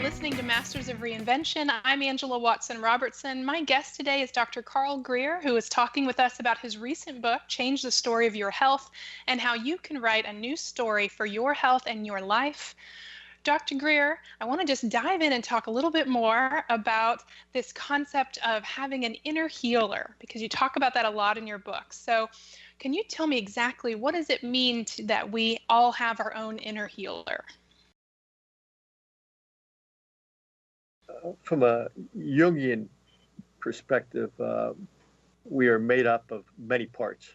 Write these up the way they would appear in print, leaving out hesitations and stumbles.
listening to Masters of Reinvention. I'm Angela Watson Robertson. My guest today is Dr. Carl Greer, who is talking with us about his recent book, Change the Story of Your Health, and how you can write a new story for your health and your life. Dr. Greer, I want to just dive in and talk a little bit more about this concept of having an inner healer, because you talk about that a lot in your book. So can you tell me exactly what does it mean that we all have our own inner healer? From a Jungian perspective, we are made up of many parts,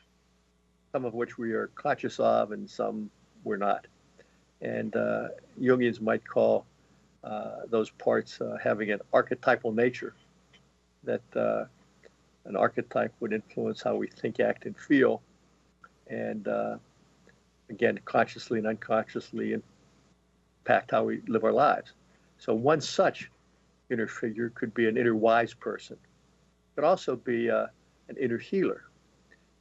some of which we are conscious of and some we're not. And Jungians might call those parts having an archetypal nature, that an archetype would influence how we think, act, and feel, and again, consciously and unconsciously impact how we live our lives. So one such inner figure could be an inner wise person. It could also be an inner healer.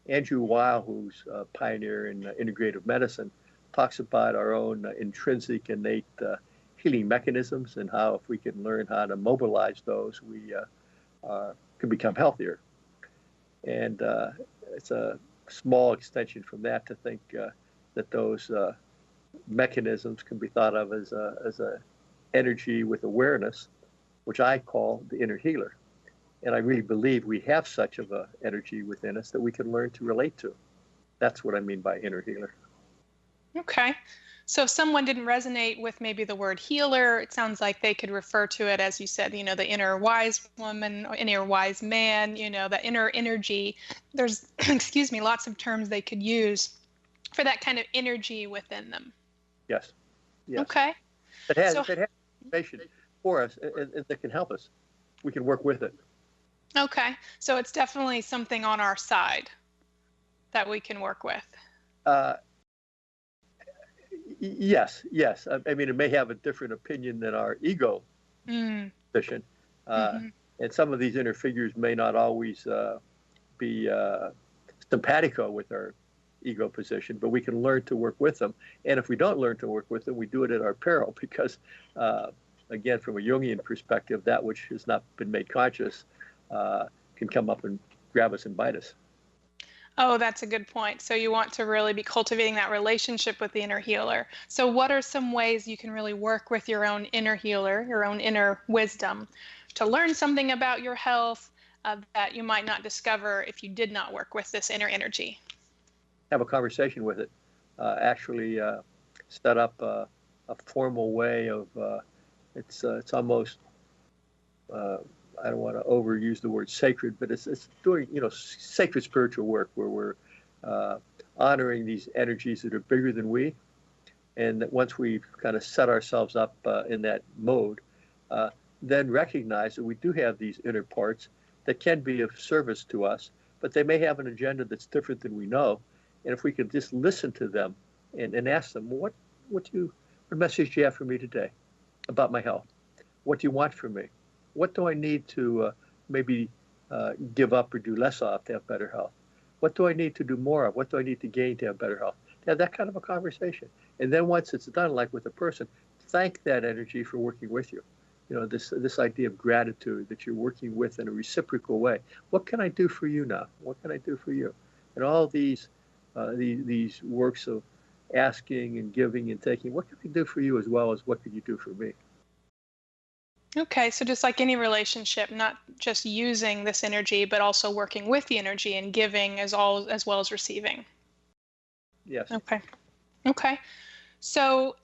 Andrew Weil, who's a pioneer in integrative medicine, talks about our own intrinsic, innate healing mechanisms and how if we can learn how to mobilize those, we can become healthier. And it's a small extension from that to think that those mechanisms can be thought of as a energy with awareness, which I call the inner healer. And I really believe we have such of an energy within us that we can learn to relate to. That's what I mean by inner healer. Okay. So if someone didn't resonate with maybe the word healer, it sounds like they could refer to it, as you said, the inner wise woman, or inner wise man, the inner energy. There's, excuse me, lots of terms they could use for that kind of energy within them. Yes. Yes. Okay. That has information for us and that can help us. We can work with it. Okay. So it's definitely something on our side that we can work with. Yes. I mean, it may have a different opinion than our ego position. And some of these inner figures may not always be simpatico with our ego position, but we can learn to work with them. And if we don't learn to work with them, we do it at our peril because, again, from a Jungian perspective, that which has not been made conscious can come up and grab us and bite us. Oh, that's a good point. So you want to really be cultivating that relationship with the inner healer. So what are some ways you can really work with your own inner healer, your own inner wisdom, to learn something about your health that you might not discover if you did not work with this inner energy? Have a conversation with it. Actually set up a formal way of, it's almost, I don't want to overuse the word sacred, but it's doing, sacred spiritual work where we're honoring these energies that are bigger than we. And that once we've kind of set ourselves up in that mode, then recognize that we do have these inner parts that can be of service to us, but they may have an agenda that's different than we know. And if we could just listen to them and ask them, what message do you have for me today about my health? What do you want from me? What do I need to maybe give up or do less of to have better health? What do I need to do more of? What do I need to gain to have better health? To have that kind of a conversation. And then once it's done, like with a person, thank that energy for working with you. This idea of gratitude that you're working with in a reciprocal way. What can I do for you now? What can I do for you? And all these works of asking and giving and taking, what can I do for you as well as what can you do for me? Okay, so just like any relationship, not just using this energy, but also working with the energy and giving as well as receiving. Yes. Okay. So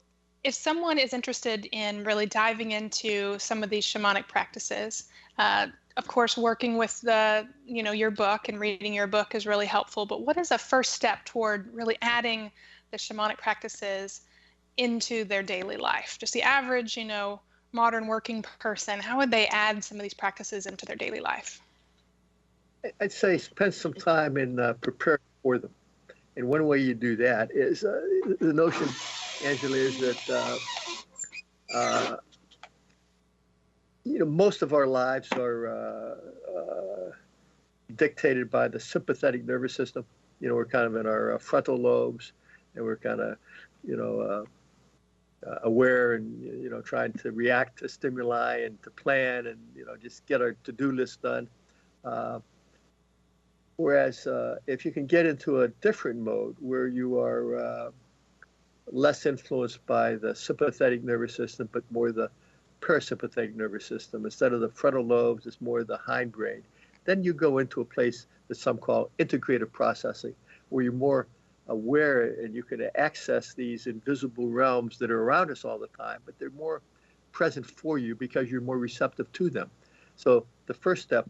if someone is interested in really diving into some of these shamanic practices, of course, working with your book and reading your book is really helpful, but what is a first step toward really adding the shamanic practices into their daily life? Just the average, modern working person, how would they add some of these practices into their daily life? I'd say spend some time in preparing for them. And one way you do that is the notion, Angela, is that most of our lives are dictated by the sympathetic nervous system. We're kind of in our frontal lobes, and we're kind of, aware and, trying to react to stimuli and to plan and, just get our to-do list done. Whereas if you can get into a different mode where you are less influenced by the sympathetic nervous system, but more the parasympathetic nervous system, instead of the frontal lobes, it's more the hindbrain. Then you go into a place that some call integrative processing, where you're more aware and you can access these invisible realms that are around us all the time, but they're more present for you because you're more receptive to them. So the first step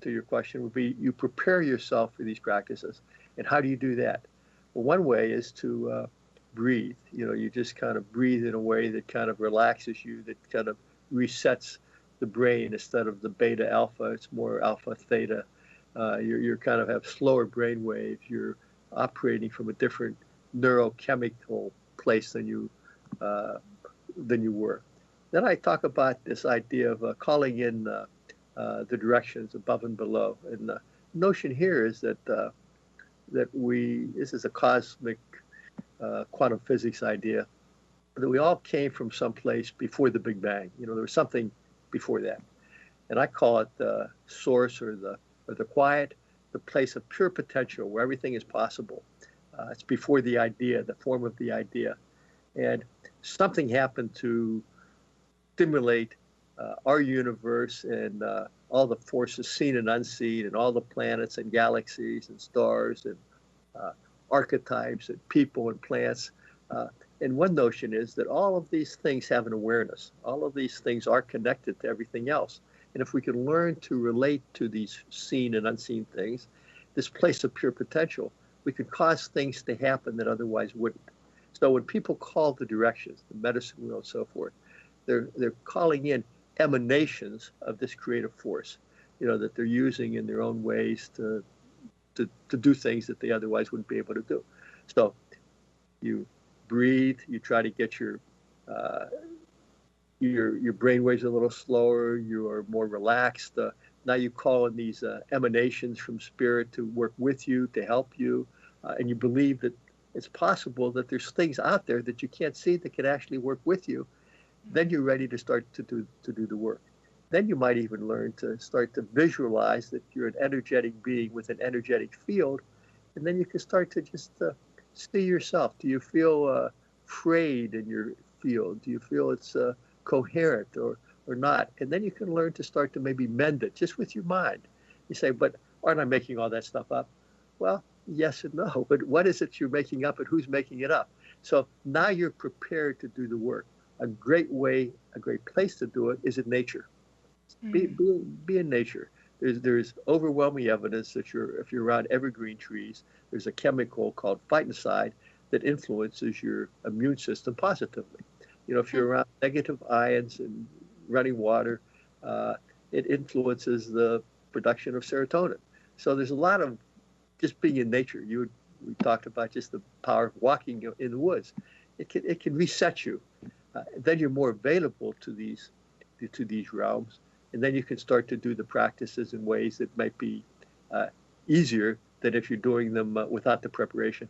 to your question would be you prepare yourself for these practices. And how do you do that? Well, one way is to breathe. You just kind of breathe in a way that kind of relaxes you, that kind of resets the brain. Instead of the beta alpha, it's more alpha theta. You're kind of have slower brain waves. You're operating from a different neurochemical place than you were. Then I talk about this idea of calling in the directions above and below. And the notion here is that this is a cosmic quantum physics idea, that we all came from someplace before the Big Bang. There was something before that. And I call it the source or the quiet, the place of pure potential where everything is possible. It's before the idea, the form of the idea. And something happened to stimulate our universe and all the forces seen and unseen, and all the planets and galaxies and stars and archetypes and people and plants. And one notion is that all of these things have an awareness. All of these things are connected to everything else. And if we can learn to relate to these seen and unseen things, this place of pure potential, we can cause things to happen that otherwise wouldn't. So when people call the directions, the medicine wheel and so forth, they're calling in emanations of this creative force, that they're using in their own ways to do things that they otherwise wouldn't be able to do. So you breathe, you try to get your brain waves a little slower, you are more relaxed. Now you call in these emanations from spirit to work with you, to help you, and you believe that it's possible that there's things out there that you can't see that can actually work with you. Then you're ready to start to do the work. Then you might even learn to start to visualize that you're an energetic being with an energetic field, and then you can start to just see yourself. Do you feel frayed in your field? Do you feel it's coherent or not? And then you can learn to start to maybe mend it just with your mind. You say, but aren't I making all that stuff up? Well, yes and no, but what is it you're making up and who's making it up? So now you're prepared to do the work. A great place to do it is in nature. Be in nature. There's overwhelming evidence that if you're around evergreen trees, there's a chemical called phytoncide that influences your immune system positively. If you're around negative ions and running water, it influences the production of serotonin. So there's a lot of just being in nature. We talked about just the power of walking in the woods. It can reset you. Then you're more available to these realms, and then you can start to do the practices in ways that might be easier than if you're doing them without the preparation.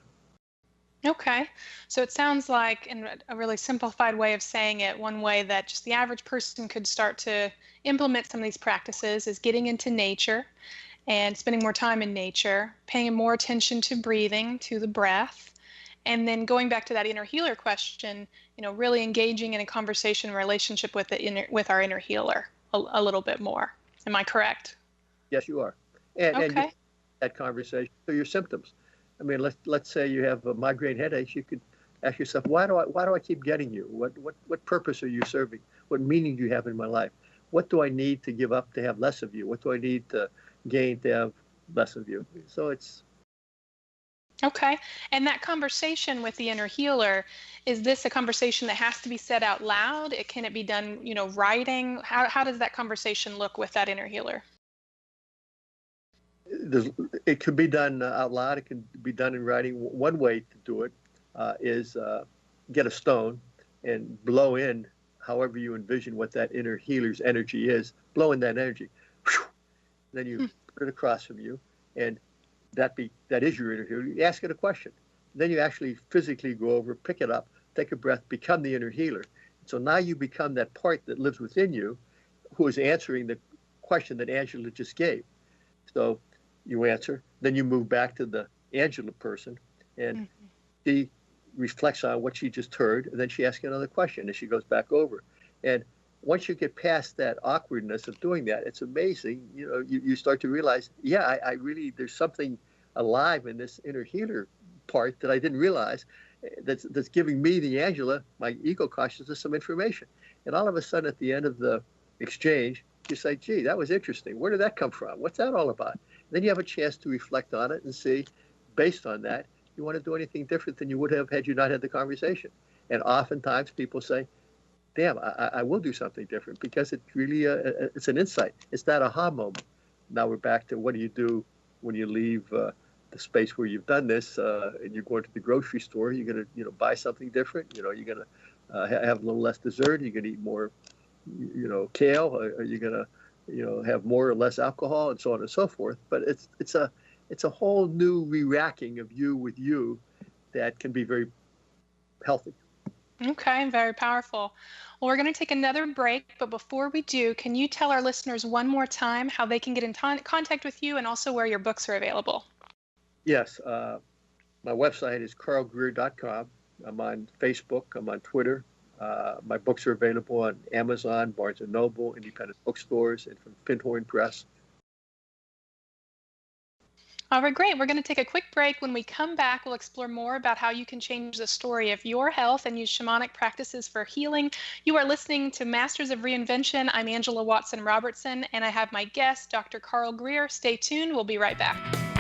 Okay. So it sounds like, in a really simplified way of saying it, one way that just the average person could start to implement some of these practices is getting into nature and spending more time in nature, paying more attention to breathing, to the breath, and then going back to that inner healer question, really engaging in a conversation, relationship with our inner healer a little bit more. Am I correct? Yes, you are. And okay. That conversation. So your symptoms. I mean, let's say you have a migraine headaches. You could ask yourself, why do I keep getting you? What purpose are you serving? What meaning do you have in my life? What do I need to give up to have less of you? What do I need to gain to have less of you? So it's okay. And that conversation with the inner healer, is this a conversation that has to be said out loud? Can it be done, writing? How does that conversation look with that inner healer? It could be done out loud. It can be done in writing. One way to do it is get a stone and blow in, however you envision what that inner healer's energy is, blow in that energy. Then you put it across from you, and that is your inner healer. You ask it a question. Then you actually physically go over, pick it up, take a breath, become the inner healer. So now you become that part that lives within you who is answering the question that Angela just gave. So you answer, then you move back to the Angela person, and she reflects on what she just heard, and then she asks another question, and she goes back over. And once you get past that awkwardness of doing that, it's amazing. You start to realize, I really, there's something alive in this inner healer part that I didn't realize that's giving me, the Angela, my ego consciousness, some information. And all of a sudden at the end of the exchange, you say, gee, that was interesting. Where did that come from? What's that all about? And then you have a chance to reflect on it and see, based on that, you want to do anything different than you would have had you not had the conversation. And oftentimes people say, damn, I will do something different, because it's really it's an insight. It's that aha moment. Now we're back to, what do you do when you leave the space where you've done this, and you're going to the grocery store? You're going to buy something different. You're going to have a little less dessert. You're going to eat more kale. Are you going to have more or less alcohol, and so on and so forth. But it's a whole new re-racking of you with you that can be very healthy. Okay, very powerful. Well, we're going to take another break, but before we do, can you tell our listeners one more time how they can get in contact with you, and also where your books are available? Yes, my website is carlgreer.com. I'm on Facebook. I'm on Twitter. My books are available on Amazon, Barnes & Noble, independent bookstores, and from Findhorn Press. All right, great. We're going to take a quick break. When we come back, we'll explore more about how you can change the story of your health and use shamanic practices for healing. You are listening to Masters of Reinvention. I'm Angela Watson Robertson, and I have my guest, Dr. Carl Greer. Stay tuned. We'll be right back.